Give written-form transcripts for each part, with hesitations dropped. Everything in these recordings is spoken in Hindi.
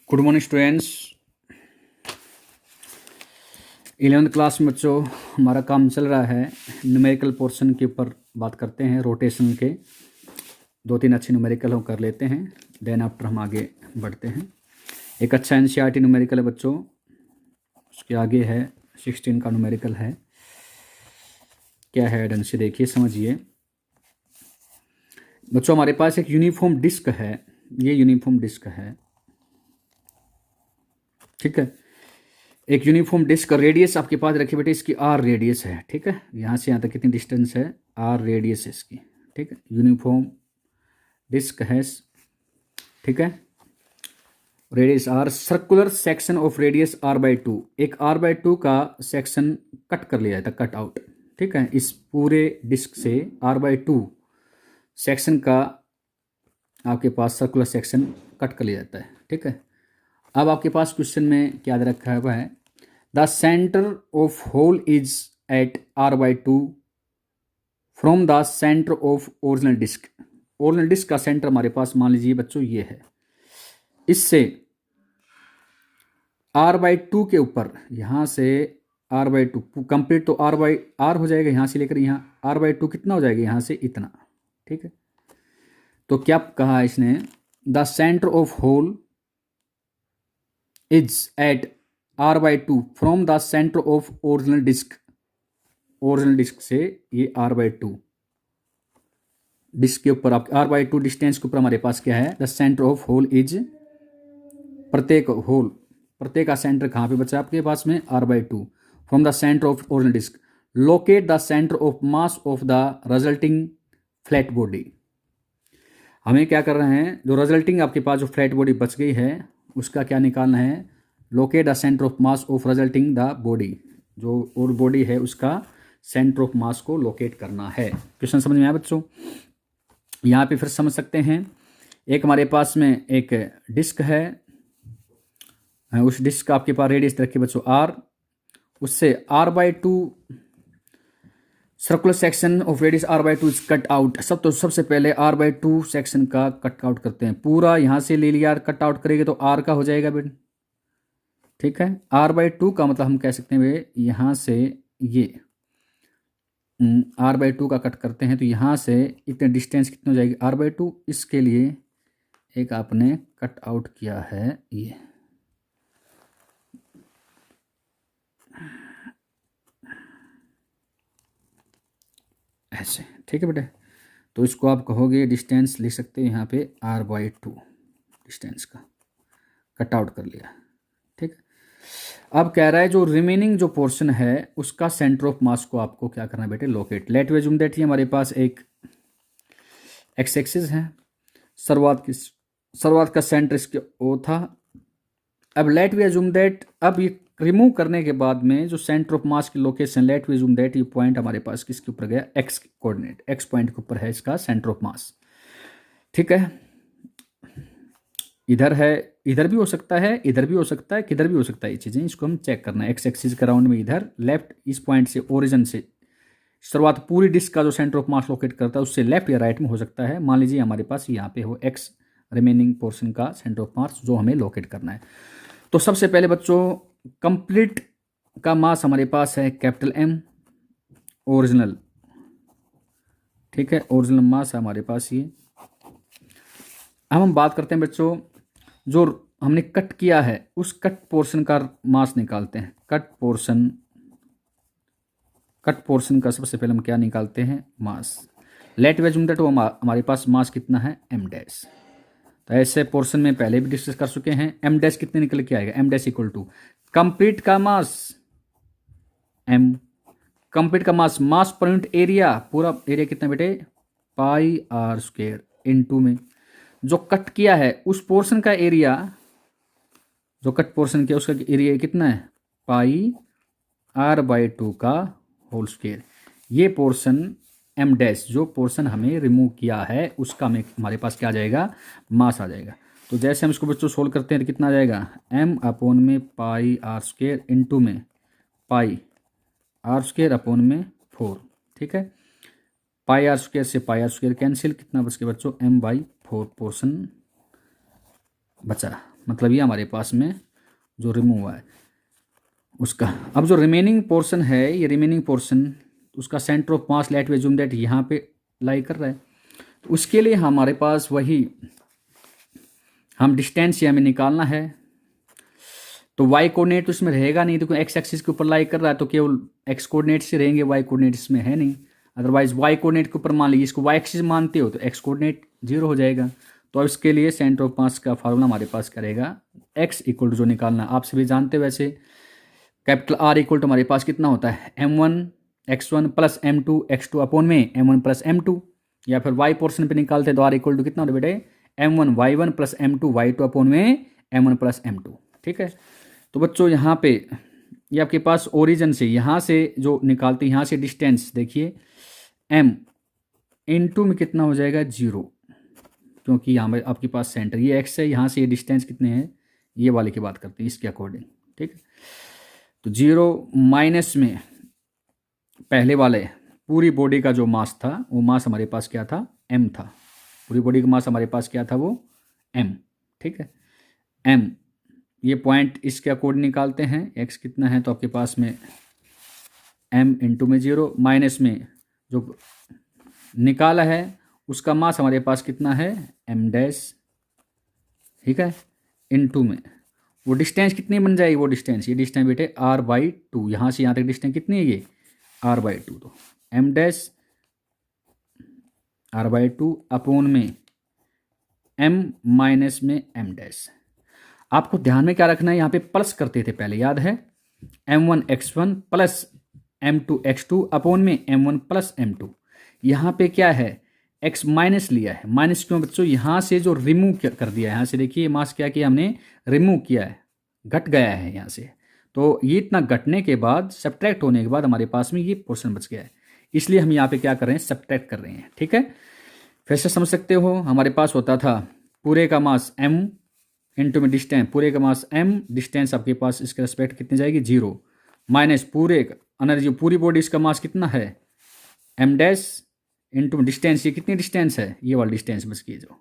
Good morning students. 11th class में बच्चों हमारा काम चल रहा है न्यूमेरिकल पोर्शन के ऊपर। बात करते हैं रोटेशन के, 2-3 अच्छे न्यूमेरिकल हम कर लेते हैं, देन आफ्टर हम आगे बढ़ते हैं। एक अच्छा एनसीईआरटी न्यूमेरिकल है बच्चों, उसके आगे है 16 का न्यूमेरिकल है। क्या है ढंग से देखिए समझिए बच्चों। हमारे पास एक यूनिफॉर्म डिस्क है, ये यूनिफॉर्म डिस्क है, ठीक है। एक यूनिफॉर्म डिस्क का रेडियस आपके पास रखिए बेटे, इसकी आर रेडियस है, ठीक है। यहाँ से यहाँ तक कितनी डिस्टेंस है, आर रेडियस है इसकी, ठीक है। यूनिफॉर्म डिस्क है, ठीक है। Radius R, circular section of radius r/2। एक r/2 का सेक्शन कट कर लिया जाता, कट आउट, ठीक है। इस पूरे डिस्क से r/2 सेक्शन का आपके पास सर्कुलर सेक्शन कट कर लिया जाता है, ठीक है। अब आपके पास क्वेश्चन में क्या दे रखा है, वह है the centre of hole is at r/2 from the centre of original disc. Original disc का सेंटर हमारे पास मान लीजिए बच्चों ये है, इससे r/2 के ऊपर, यहाँ से r/2 कंप्लीट तो r हो जाएगा, यहाँ से लेकर यहाँ r/2 कितना हो जाएगा, यहाँ से इतना, ठीक है। तो क्या कहा इसने, the centre of hole is at r/2 from the centre of original disc. Original disc से ये r/2 डिस्क के ऊपर, आप r/2 डिस्टेंस के ऊपर हमारे पास क्या है, the centre of hole is, प्रत्येक होल, प्रत्येक का सेंटर कहाँ पे बचा आपके पास में, r/2 from the centre of original disc. Locate the centre of mass of the resulting flat body. हमें क्या कर रहे हैं, जो रिजल्टिंग आपके पास जो फ्लैट बॉडी बच गई है उसका क्या निकालना है, locate the centre of mass of resulting the body. जो और बॉडी है उसका सेंटर ऑफ मास को लोकेट करना है। क्वेश्चन समझ में आया बच्चों। यहाँ पे फिर समझ सकते हैं, एक हमारे पास में एक डिस्क है, उस डिस्क का आपके पास रेडियस रखिए बच्चों r, उससे r/2 circular section of radius r/2 is cut out. सबसे पहले r/2 सेक्शन का कट आउट करते हैं, पूरा यहाँ से ले लिया, कट आउट करेंगे तो r का हो जाएगा बेटा, ठीक है। r/2 का मतलब हम कह सकते हैं यहाँ से ये r/2 का कट करते हैं तो यहाँ से इतने डिस्टेंस कितनी हो जाएगी, r/2। इसके लिए एक आपने कट आउट किया है ये, ऐसे, ठीक है बेटे। तो इसको आप कहोगे डिस्टेंस लिख सकते हैं यहाँ पे r/2 डिस्टेंस का कट आउट कर लिया, ठीक है। अब कह रहा है जो रिमेनिंग जो पोर्शन है उसका सेंटर ऑफ मास को आपको क्या करना है बेटे, locate. Let we assume that ये हमारे पास एक एक्स एक्सिस है, शुरुआत का सेंटर इसके ओ था। अब लेट वी अज्यूम दैट, अब ये रिमूव करने के बाद में जो सेंटर ऑफ मास की location, let we assume that ये पॉइंट हमारे पास किसके ऊपर गया, एक्स कोऑर्डिनेट, एक्स पॉइंट के ऊपर है इसका सेंटर ऑफ मास, ठीक है। इधर है, इधर भी हो सकता है, इधर भी हो सकता है, किधर भी हो सकता है, ये चीज़ें इसको हम चेक करना है। एक्स एक्सिस के राउंड में इधर लेफ्ट, इस पॉइंट से ओरिजिन से शुरुआत पूरी डिस्क का जो सेंटर ऑफ मास लोकेट करता है उससे लेफ्ट या राइट में हो सकता है। मान लीजिए हमारे पास यहाँ पे हो एक्स रिमेनिंग पोर्शन का सेंटर ऑफ मास जो हमें लोकेट करना है। तो सबसे पहले बच्चों कंप्लीट का मास हमारे पास है कैपिटल M, ओरिजिनल, ठीक है। ओरिजिनल मास है हमारे पास ये। अब हम बात करते हैं बच्चों, जो हमने कट किया है उस कट पोर्शन का मास निकालते हैं। कट पोर्शन का सबसे पहले हम क्या निकालते हैं, मास। लेट वी अज्यूम दैट वो हमारे पास मास कितना है, m डैश। तो ऐसे पोर्शन में पहले भी डिस्कस कर चुके हैं, m डैश कितने निकल के आएगा, m dash equal to complete का मास m, कंप्लीट का मास पर यूनिट एरिया, पूरा एरिया कितना बेटे, πr² इनटू में जो कट किया है उस पोर्शन का एरिया, जो कट पोर्शन किया उसका एरिया कितना है, πr/2 का होल स्क्वायर। ये पोर्शन m डैश, जो पोर्शन हमें रिमूव किया है उसका में हमारे पास क्या आ जाएगा, मास आ जाएगा। तो जैसे हम इसको बच्चों सोल्व करते हैं तो कितना आ जाएगा, m/में πr² इनटू में πr² 4, ठीक है। πr² से πr² कैंसिल, कितना बच के बच्चों, m/4 पोर्शन बचा, मतलब ये हमारे पास में जो रिमूव हुआ है उसका। अब जो रिमेनिंग पोर्शन है, ये रिमेनिंग पोर्शन उसका centre of mass let we assume that यहाँ पे लाई कर रहा है। तो उसके लिए हमारे पास वही हम डिस्टेंस हमें निकालना है। तो वाई कोऑर्डिनेट तो इसमें रहेगा नहीं, तो एक्स एक्सिस के ऊपर लाई कर रहा है तो केवल एक्स कोऑर्डिनेट से रहेंगे, वाई कोऑर्डिनेट इसमें है नहीं। अदरवाइज वाई कोऑर्डिनेट के ऊपर मान लीजिए इसको वाई एक्सिस मानते हो तो एक्स कोऑर्डिनेट 0 हो जाएगा। तो अब इसके लिए सेंटर ऑफ मास का फार्मूला हमारे पास करेगा एक्स इक्वल टू जो निकालना आप सभी जानते हो वैसे कैपिटल आर इक्वल टू हमारे पास कितना होता है m1 x1 plus m2 x2 upon में m1 प्लस m2, या फिर y पोर्शन पे निकालते हैं तो r इक्वल टू कितना होता है बेटे m1 y1 plus m2 y2 upon में m1 प्लस m2। ठीक है, तो बच्चों यहाँ पे ये आपके पास ओरिजिन से यहाँ से जो निकालते हैं यहाँ से डिस्टेंस देखिए m इनटू में कितना हो जाएगा 0, क्योंकि यहाँ पे आपके पास सेंटर ये x है, यहाँ से ये डिस्टेंस कितने हैं ये वाले की बात करते हैं इसके अकॉर्डिंग। ठीक है, तो 0 माइनस में पहले वाले पूरी बॉडी का जो मास था वो मास हमारे पास क्या था m था, पूरी बॉडी का मास हमारे पास क्या था वो m। ठीक है, m ये पॉइंट इसके अकॉर्डिंग निकालते हैं x कितना है तो आपके पास में m इंटू में 0 माइनस में जो निकाला है उसका मास हमारे पास कितना है m डैश। ठीक है, इनटू में वो डिस्टेंस कितनी बन जाएगी, वो डिस्टेंस ये डिस्टेंस बेटे r/2, यहाँ से यहाँ तक डिस्टेंस कितनी है ये r/2, तो m डैश r/2 अपॉन में m माइनस में m डैश। आपको ध्यान में क्या रखना है, यहाँ पे प्लस करते थे पहले याद है m1 x1 plus m2 x2 upon में m1 प्लस m2। यहाँ पे क्या है x माइनस लिया है, माइनस क्यों बच्चों, यहाँ से जो रिमूव कर दिया है, यहाँ से देखिए मास क्या किया हमने रिमूव किया है, घट गया है यहाँ से, तो ये इतना घटने के बाद सब्ट्रैक्ट होने के बाद हमारे पास में ये पोर्शन बच गया है, इसलिए हम यहाँ पे क्या कर रहे हैं सब्ट्रैक्ट कर रहे हैं। ठीक है, फिर से समझ सकते हो हमारे पास होता था पूरे का मास m इंटू में डिस्टेंस, पूरे का मास m, डिस्टेंस आपके पास इसके रेस्पेक्ट कितनी जाएगी 0, माइनस पूरे एनर्जी पूरी बॉडी इसका मास कितना है m डैश इंटू डिस्टेंस, ये कितनी डिस्टेंस है ये वाली डिस्टेंस बच गई, जो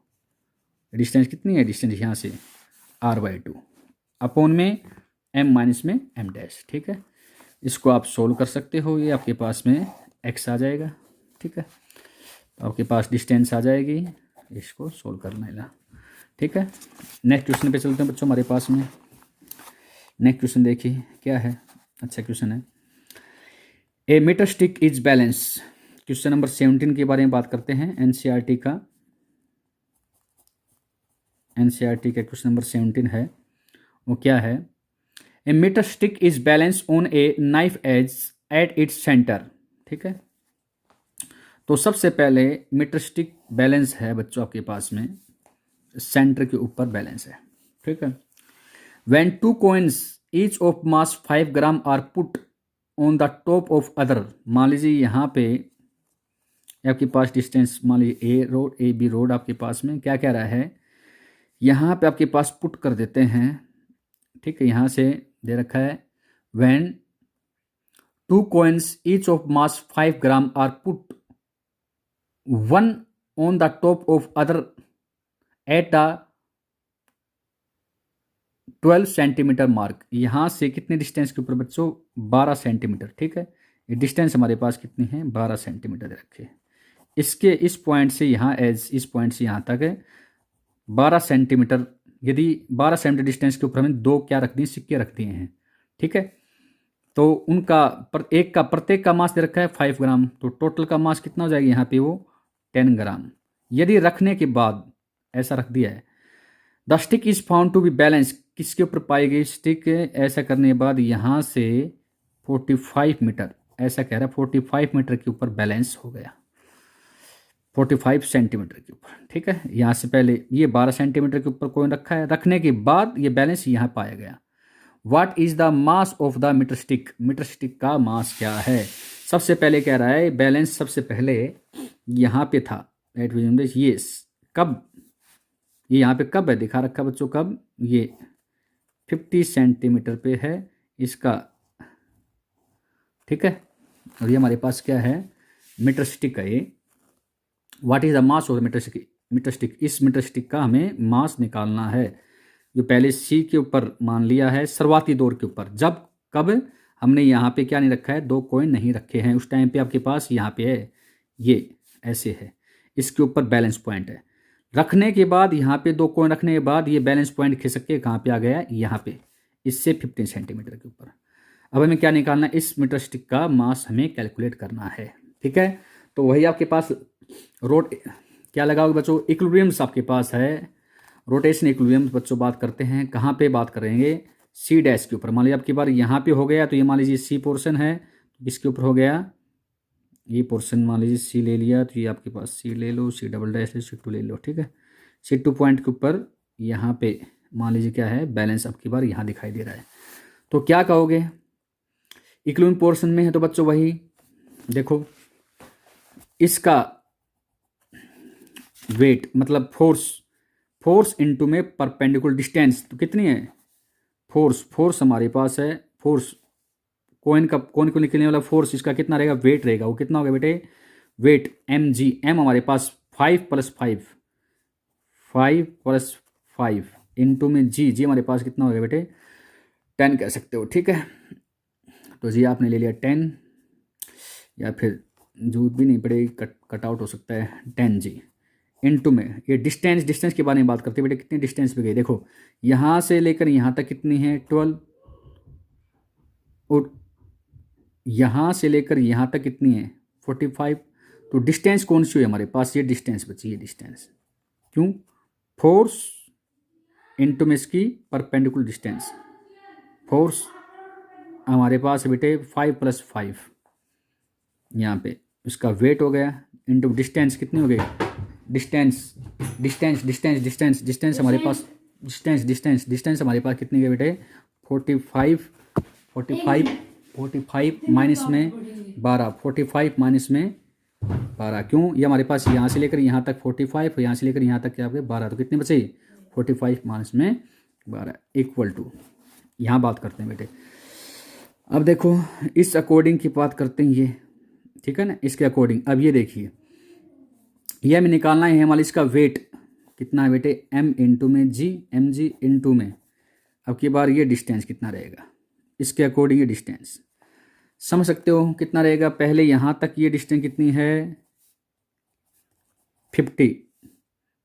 डिस्टेंस कितनी है डिस्टेंस यहाँ से r/2 अपॉन में m माइनस में m डैश। ठीक है, इसको आप सोल्व कर सकते हो, ये आपके पास में x आ जाएगा। ठीक है, तो आपके पास डिस्टेंस आ जाएगी, इसको सोल्व करना है। ठीक है, नेक्स्ट क्वेश्चन पे चलते हैं बच्चों, हमारे पास में नेक्स्ट क्वेश्चन देखिए क्या है, अच्छा क्वेश्चन है। A metre stick is balance, question number 17 के बारे में बात करते हैं, एनसीईआरटी का क्वेश्चन नंबर 17 है, वो क्या है, a metre stick is balance on a knife edge at its centre. ठीक है, तो सबसे पहले मीटर स्टिक बैलेंस है बच्चों आपके पास में सेंटर के ऊपर बैलेंस है। ठीक है, when 2 coins each of mass 5 gram are put on the top of other, मान लीजिए यहाँ पे आपके पास डिस्टेंस मान लीजिए ए बी रोड आपके पास में क्या कह रहा है, यहाँ पे आपके पास पुट कर देते हैं। ठीक है, यहाँ से दे रखा है when 2 coins each of mass 5 gram are put one on the top of other at the 12 centimetre mark, यहाँ से कितने डिस्टेंस के ऊपर बच्चों 12 सेंटीमीटर। ठीक है, ये डिस्टेंस हमारे पास कितनी है 12 सेंटीमीटर दे रखे, इसके इस पॉइंट से यहाँ एज इस पॉइंट से यहाँ तक है 12 सेंटीमीटर। यदि 12 सेंटीमीटर डिस्टेंस के ऊपर हमें दो क्या रख दिए सिक्के रख दिए हैं। ठीक है, तो उनका प्रत्येक का मास दे रखा है 5 ग्राम, तो टोटल का मास कितना हो जाएगा यहाँ पे वो 10 ग्राम। यदि रखने के बाद ऐसा रख दिया है the stick is found to be balance, किसके ऊपर पाई गई स्टिक, ऐसा करने के बाद यहाँ से 45 मीटर, ऐसा कह रहा है 45 मीटर के ऊपर बैलेंस हो गया, 45 सेंटीमीटर के ऊपर। ठीक है, यहाँ से पहले ये 12 सेंटीमीटर के ऊपर कोई रखा है, रखने के बाद ये बैलेंस यहाँ पाया गया। What is the mass of the metre stick, metre stick का मास क्या है। सबसे पहले कह रहा है बैलेंस सबसे पहले यहाँ पे था, ये कब, ये यहाँ पे कब है दिखा रखा बच्चों, कब, ये 50 सेंटीमीटर पे है इसका। ठीक है, और ये हमारे पास क्या है मीटर स्टिक है ये। What is the mass of the metre stick, इस मीटर स्टिक का हमें मास निकालना है। जो पहले सी के ऊपर मान लिया है शुरुआती दौर के ऊपर, जब कब हमने यहाँ पे क्या नहीं रखा है, 2 कॉइन नहीं रखे हैं, उस टाइम पे आपके पास यहाँ पे है ये ऐसे है, इसके ऊपर बैलेंस पॉइंट है। रखने के बाद यहाँ पे 2 कॉइन रखने के बाद ये बैलेंस पॉइंट खिसक के कहाँ पे आ गया, यहाँ पे इससे 15 सेंटीमीटर के ऊपर। अब हमें क्या निकालना है, इस मीटर स्टिक का मास हमें कैलकुलेट करना है। ठीक है, तो वही आपके पास रोट क्या लगाओगे बच्चों, इक्विलिब्रियम्स आपके पास है, रोटेशन इक्विलिब्रियम्स बच्चों बात करते हैं, कहाँ पे बात करेंगे, सी डैश के ऊपर। मान लीजिए आपकी बार यहाँ पे हो गया, तो ये मान लीजिए सी पोर्शन है, इसके ऊपर हो गया ये पोर्शन, मान लीजिए सी ले लिया, तो ये आपके पास सी ले लो, सी डबल डैश ले, सी टू ले लो। ठीक है, सी टू पॉइंट के ऊपर यहाँ पे मान लीजिए क्या है, बैलेंस आपकी बार यहाँ दिखाई दे रहा है। तो क्या कहोगे, इक्विलिब्रियम पोर्शन में है, तो बच्चों वही देखो, इसका वेट मतलब फोर्स इनटू में परपेंडिकुलर डिस्टेंस, तो कितनी है, फोर्स हमारे पास है, फोर्स कॉइन को निकलने वाला फोर्स, इसका कितना रहेगा, वेट रहेगा, वो कितना होगा बेटे, वेट mg, m हमारे पास 5 + 5 इंटू में जी हमारे पास कितना होगा बेटे, 10 कह सकते हो। ठीक है, तो जी आपने ले लिया 10, या फिर जूत भी नहीं पड़ेगी, कट आउट हो सकता है, 10g इंटू में ये डिस्टेंस के बारे में बात करते हैं बेटे, कितनी डिस्टेंस पे गई, देखो यहाँ से लेकर यहाँ तक कितनी है 12, और यहाँ से लेकर यहाँ तक कितनी है 45। तो डिस्टेंस कौन सी है हमारे पास, ये डिस्टेंस बची, ये डिस्टेंस, क्यों, फोर्स इंटू में इसकी परपेंडिकुलर डिस्टेंस, फोर्स हमारे पास है बेटे 5 + 5, यहाँ पे इसका वेट हो गया, इंटू डिस्टेंस कितनी हो गई, डिस्टेंस हमारे पास, डिस्टेंस हमारे पास कितनी है बेटे, 45 माइनस में 12, 45 माइनस में 12, क्यों, ये हमारे पास यहाँ से लेकर यहाँ तक 45, यहाँ से लेकर यहाँ तक क्या हो गया 12, तो कितनी बची 45 माइनस में 12 इक्वल टू, यहाँ बात करते हैं बेटे। अब देखो इस अकॉर्डिंग की बात करते हैं ये, ठीक है ना, इसके अकॉर्डिंग। अब ये देखिए, ये हमें निकालना है हमारा इसका वेट कितना है बेटे, m इंटू में g, mg इंटू में, अब की बार ये डिस्टेंस कितना रहेगा, इसके अकॉर्डिंग ये डिस्टेंस समझ सकते हो कितना रहेगा। पहले यहाँ तक ये डिस्टेंस कितनी है 50,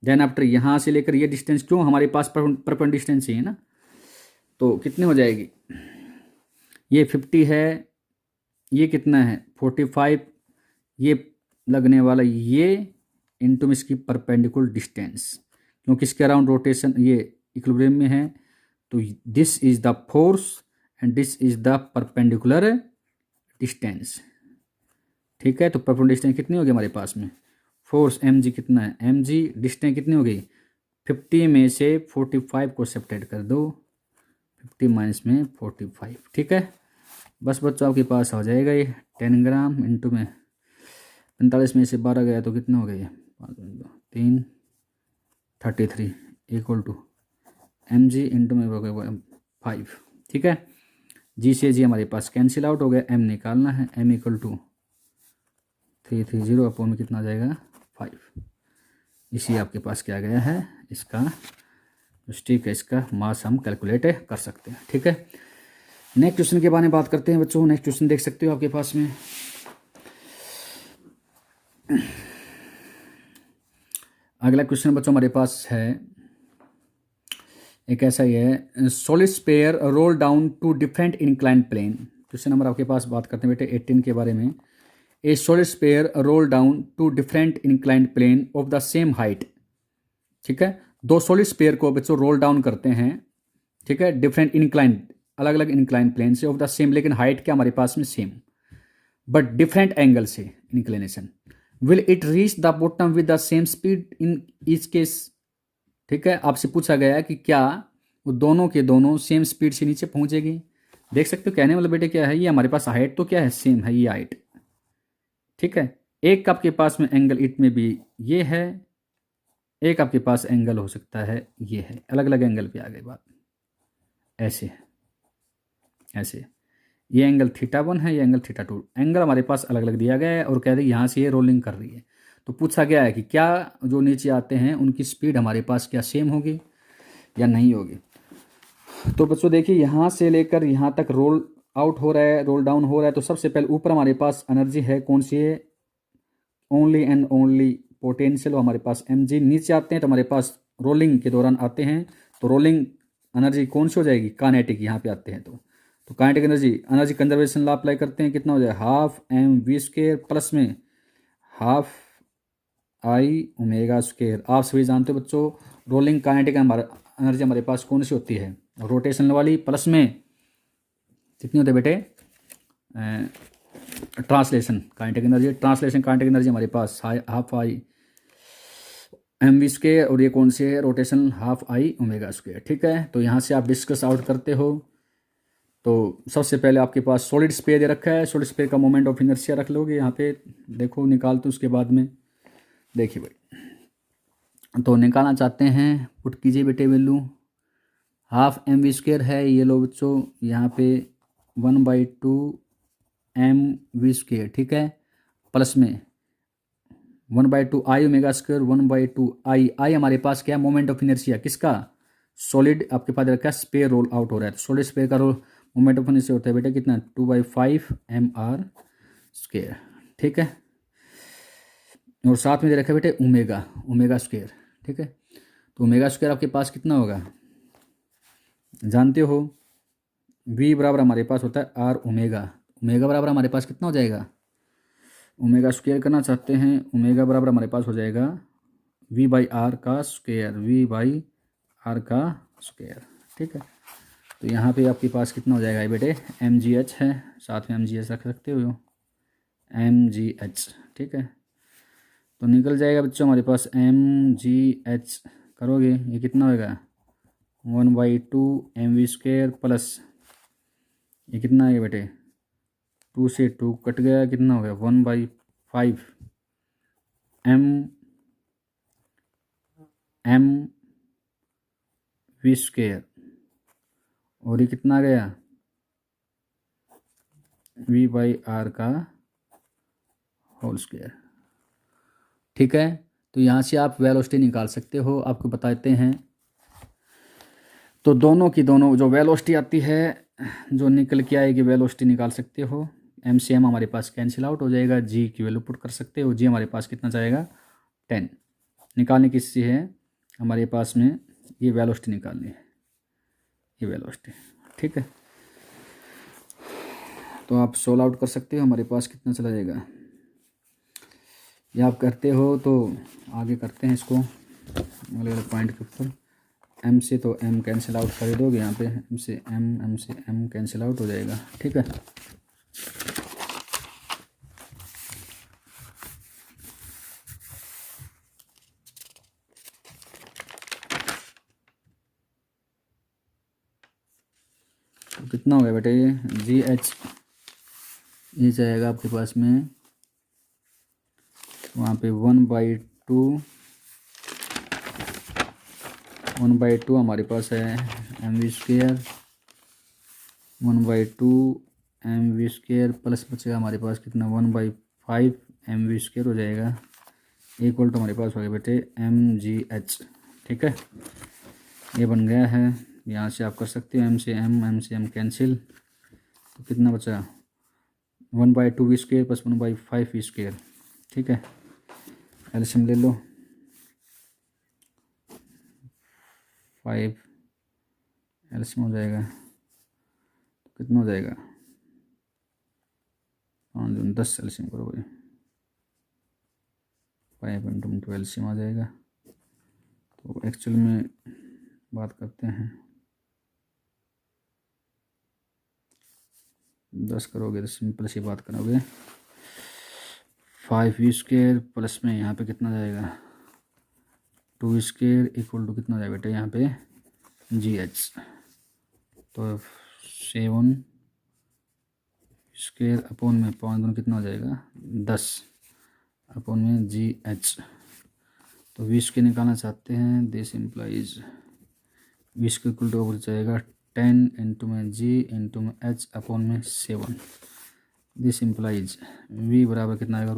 देन आफ्टर यहाँ से लेकर ये डिस्टेंस, क्यों हमारे पास परपेंडिकुलर डिस्टेंस ही है ना, तो कितनी हो जाएगी, ये 50 है, ये कितना है 45, ये लगने वाला ये इंटू में इसकी परपेंडिकुलर डिस्टेंस, क्योंकि इसके अराउंड रोटेशन ये इक्विलिब्रियम में है, तो this is the force and this is the perpendicular distance. ठीक है, तो परपेंडिकुलर डिस्टेंस कितनी होगी हमारे पास में, फोर्स mg कितना है, mg डिस्टेंस कितनी हो गई, 50 में से 45 को सब्ट्रैक्ट कर दो, 50 माइनस में 45। ठीक है, बस बच्चों आपके पास हो जाएगा ये 10 ग्राम इंटू में 45 में से 12 गया तो कितना हो गया, 3 33 इक्वल टू mg इंटू में हो गया 5। ठीक है, जी से जी हमारे पास कैंसिल आउट हो गया, m निकालना है, m इक्वल टू 330 अपॉन में कितना आ जाएगा 5। इसी आपके पास क्या गया है, इसका स्टिक है, इसका मास हम कैलकुलेट कर सकते हैं। ठीक है, नेक्स्ट क्वेश्चन के बारे में बात करते हैं बच्चों। नेक्स्ट क्वेश्चन देख सकते हो आपके पास में, अगला क्वेश्चन बच्चों हमारे पास है एक ऐसा ही है, solid sphere roll down to different incline plane. Question number आपके पास बात करते हैं बेटे 18 के बारे में। A solid sphere roll down to different incline plane of the same height. ठीक है, दो सॉलिड स्फीयर को बच्चों रोल डाउन करते हैं, ठीक है, डिफरेंट इंक्लाइन, अलग अलग इंक्लाइन प्लेन से, ऑफ द सेम, लेकिन हाइट क्या हमारे पास में सेम, बट डिफरेंट एंगल से inclination. Will it reach the bottom with the same speed in each case. ठीक है, आपसे पूछा गया कि क्या वो दोनों के दोनों सेम स्पीड से नीचे पहुंचेगी। देख सकते हो कहने वाला बेटे क्या है, ये हमारे पास हाइट तो क्या है सेम है, ये हाइट। ठीक है, एक आपके पास में एंगल इट में भी ये है, एक आपके पास एंगल हो सकता है ये है, अलग अलग एंगल पे आ गई बात, ऐसे है, ऐसे ये एंगल θ1 है, ये एंगल θ2, एंगल हमारे पास अलग अलग दिया गया है और कह रहे यहाँ से ये रोलिंग कर रही है। तो पूछा गया है कि क्या जो नीचे आते हैं उनकी स्पीड हमारे पास क्या सेम होगी या नहीं होगी। तो बच्चों देखिए, यहाँ से लेकर यहाँ तक रोल आउट हो रहा है, रोल डाउन हो रहा है। तो सबसे पहले ऊपर हमारे पास एनर्जी है, कौन सी है? ओनली एंड ओनली पोटेंशियल, हमारे पास mg। नीचे आते हैं तो हमारे पास रोलिंग के दौरान आते हैं, तो रोलिंग एनर्जी कौन सी हो जाएगी? काइनेटिक। यहाँ पे आते हैं तो kinetic energy conservation law apply करते हैं, कितना हो जाएगा? Half M V square plus में हाफ आई ओमेगा स्क्वेयर। आप सभी जानते हो बच्चों, रोलिंग काइनेटिक एनर्जी हमारे पास कौन सी होती है? रोटेशन वाली, प्लस में कितनी होती है बेटे? Translation kinetic energy. Translation kinetic energy हमारे पास half I M V square, और ये कौन सी है? Rotation half I omega square. ठीक है, तो यहाँ से आप डिस्कस आउट करते हो। तो सबसे पहले आपके पास सॉलिड स्पेयर दे रखा है, सॉलिड स्पेयर का मोमेंट ऑफ इनर्शिया रख लोगे यहाँ पे, देखो निकालते उसके बाद में। देखिए भाई, तो निकालना चाहते हैं, पुट कीजिए बेटे value. Half M V square है, ये लो बच्चों यहाँ पे 1/2 एम वी स्क्वेयर, ठीक है, प्लस में 1/2 आई ओमेगा स्क्वायर 1/2 आई हमारे पास क्या है? मोमेंट ऑफ इनर्शिया किसका? सॉलिड आपके पास रखा है, स्पेयर रोल आउट हो रहा है, तो सॉलिड स्पेयर का रोल मोमेंट ऑफ इनर्शिया होता है बेटा कितना? 2/5 mr स्क्वायर। ठीक है, और साथ में दे रखा है बेटे ओमेगा स्क्वायर। ठीक है, तो ओमेगा स्क्वायर आपके पास कितना होगा? जानते हो, v बराबर हमारे पास होता है r ओमेगा बराबर हमारे पास कितना हो जाएगा? ओमेगा स्क्वायर करना चाहते हैं, ओमेगा बराबर हमारे पास हो जाएगा v/r का स्क्वायर, v/r का स्क्वायर। ठीक है, तो यहाँ पे आपके पास कितना हो जाएगा बेटे? mgh है, साथ में mgh रख सकते हो, mgh। ठीक है, तो निकल जाएगा बच्चों हमारे पास mgh करोगे, ये कितना होएगा? 1/2 mv स्क्वायर प्लस ये कितना है बेटे? 2 से 2 कट गया, कितना हो गया? 1/5 एम वी स्क्वायर, और ये कितना गया? v/r का होल स्क्वायर। ठीक है, तो यहाँ से आप वेलोसिटी निकाल सकते हो, आपको बताते हैं। तो दोनों की दोनों जो वेलोसिटी आती है, जो निकल के आएगी वेलोसिटी निकाल सकते हो। एम से एम हमारे पास कैंसिल आउट हो जाएगा, जी की वैल्यू पुट कर सकते हो, जी हमारे पास कितना जाएगा? 10। निकालने किससे है हमारे पास में? ये वेलोसिटी निकालनी है, ये वेलोसिटी। ठीक है, तो आप सोल्व आउट कर सकते हो, हमारे पास कितना चला जाएगा? ये आप करते हो तो आगे करते हैं इसको अलग अलग पॉइंट के ऊपर। एम से तो एम कैंसिल आउट कर दोगे, यहाँ पे एम से एम कैंसिल आउट हो जाएगा। ठीक है, तो कितना हो गया बेटे? ये GH ये जाएगा आपके पास में वहाँ पे 1/2 हमारे पास है mv square, 1/2 mv square plus बचेगा हमारे पास कितना? 1/5 mv स्क्वायर हो जाएगा, इक्वल टू हमारे पास हो गया बेटे mgh। ठीक है, ये बन गया है। यहाँ से आप कर सकते हो, एम से एम कैंसिल, तो कितना बचा? 1/2 V square plus 1/5 V square. ठीक है, एलसीएम ले लो, 5 एलसीएम हो जाएगा, तो कितना हो जाएगा? 10 एलसीएम करो भाई, 5 × 2 एलसीएम आ जाएगा। तो एक्चुअल में बात करते हैं, 10 करोगे तो सिंपल सी बात करोगे, 5 वी स्क्वायर प्लस में यहाँ पे कितना जाएगा? 2 स्क्वायर इक्वल टू कितना जाएगा बेटा? यहाँ पे GH, तो 7 स्क्वायर अपॉन में 5 कितना हो जाएगा? 10 अपॉन में GH। तो 20 के निकालना चाहते हैं, दिस इम्प्लाइज 20 के इक्वल टू हो जाएगा 10 इंटू में G इंटू में H अपॉन में 7। दिस इम्प्लाइज V बराबर कितना आएगा?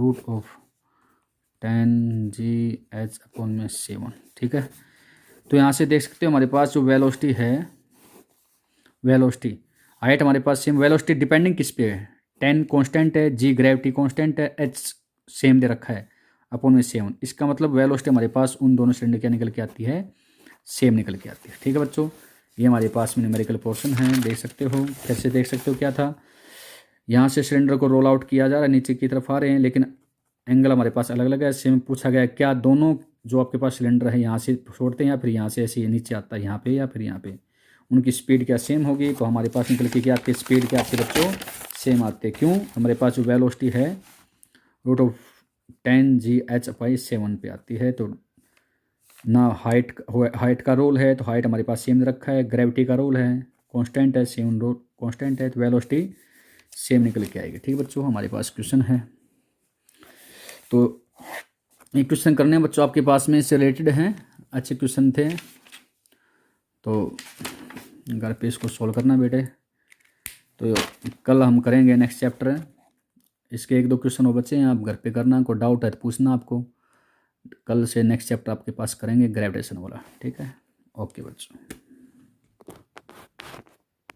√10GH अपॉन में 7। ठीक है, तो यहाँ से देख सकते हो हमारे पास जो वेलोसिटी है वेलोसिटी, हाइट हमारे पास सेम, वेलोसिटी डिपेंडिंग किस पे है, 10 कांस्टेंट है, जी ग्रेविटी कांस्टेंट है, एच सेम दे रखा है अपॉन में 7। इसका मतलब वेलोसिटी हमारे पास उन दोनों सिलेंडर क्या निकल के आती है, सेम निकल के आती है। ठीक है बच्चों, ये हमारे पास में न्यूमेरिकल पोर्शन है, देख सकते हो। कैसे देख सकते हो, क्या था, यहाँ से सिलेंडर को रोल आउट किया जा रहा है, नीचे की तरफ आ रहे हैं, लेकिन एंगल हमारे पास अलग अलग है। सेम पूछा गया क्या दोनों जो आपके पास सिलेंडर है यहाँ से छोड़ते हैं या फिर यहाँ से ऐसे नीचे आता है यहाँ पे या फिर यहाँ पे, उनकी स्पीड क्या सेम होगी। तो हमारे पास निकल के क्या आती है, स्पीड क्या आती है बच्चों, सेम आते हैं। क्यों, हमारे पास जो वेलोसिटी है √10 G/7 पे आती है। तो ना हाइट का रोल है, तो हाइट हमारे पास सेम रखा है, ग्रेविटी का रोल है कांस्टेंट है, सेम रोल कांस्टेंट है, तो वेलोसिटी सेम निकल के आएगी। ठीक है बच्चों, हमारे पास क्वेश्चन है, तो ये क्वेश्चन करने हैं बच्चों आपके पास में, इससे रिलेटेड हैं, अच्छे क्वेश्चन थे, तो घर पे इसको सॉल्व करना बेटे। तो कल हम करेंगे नेक्स्ट चैप्टर, इसके 1-2 क्वेश्चन और बच्चे हैं, आप घर पे करना, कोई डाउट है तो पूछना आपको। कल से नेक्स्ट चैप्टर आपके पास करेंगे ग्रेविटेशन वाला। ठीक है, ओके बच्चों।